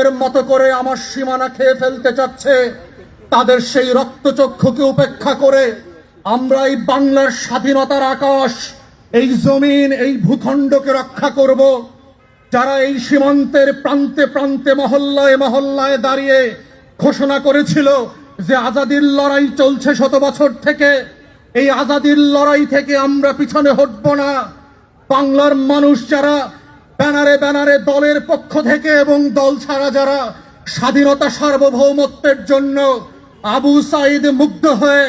এর মতো করে আমার সীমানা খেয়ে ফেলতে চাচ্ছে, তাদের সেই রক্তচক্ষুকে উপেক্ষা করে আমরা এই বাংলার স্বাধীনতার আকাশ, এই জমিন, এই ভূখণ্ডকে রক্ষা করব। যারা এই সীমান্তের প্রান্তে প্রান্তে মহল্লায় মহল্লায় দাঁড়িয়ে ঘোষণা করেছিল যে আজাদির লড়াই চলছে শত বছর থেকে, এই আজাদির লড়াই থেকে আমরা পিছনে হটব না। বাংলার মানুষ যারা ব্যানারে ব্যানারে দলের পক্ষ থেকে এবং দল ছাড়া যারা স্বাধীনতা সার্বভৌমত্বের জন্য আবু সাইদ মুগ্ধ হয়ে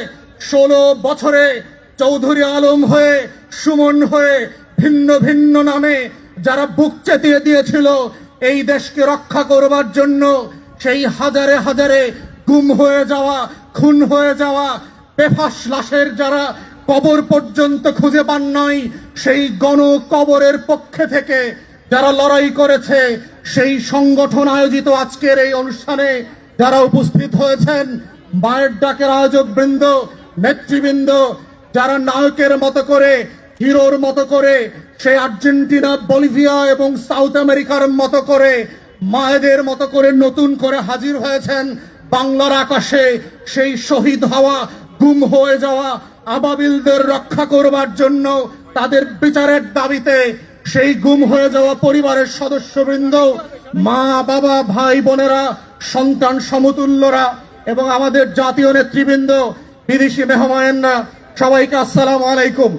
16 বছরে চৌধুরী আলম হয়ে সুমন হয়ে ভিন্ন ভিন্ন নামে যারা বুক চেতিয়ে দিয়েছিল এই দেশকে রক্ষা করবার জন্য, সেই হাজারে হাজারে গুম হয়ে যাওয়া, খুন হয়ে যাওয়া বেফাস লাশের যারা কবর পর্যন্ত খুঁজে পান নাই, সেই গণ কবরের পক্ষে থেকে যারা লড়াই করেছে, সেই সংগঠন আয়োজিত আজকের এই অনুষ্ঠানে যারা উপস্থিত হয়েছেন, মায়ের ডাকের আয়োজক বৃন্দ, নেতৃবৃন্দ, যারা নায়কের মতো করে, হিরোর মতো করে সেই আর্জেন্টিনা, বলিভিয়া এবং সাউথ আমেরিকার মতো করে মায়েদের মতো করে নতুন করে হাজির হয়েছেন বাংলার আকাশে, সেই শহীদ হওয়া, গুম হয়ে যাওয়া আবাবিলদের রক্ষা করবার জন্য, তাদের বিচারের দাবিতে সেই গুম হয়ে যাওয়া পরিবারের সদস্যবৃন্দ, মা বাবা ভাই বোনেরা, সন্তান সমতুল্যরা এবং আমাদের জাতীয় নেতৃবৃন্দ, বিদেশি মেহমানরা, সবাইকে আসসালামু আলাইকুম।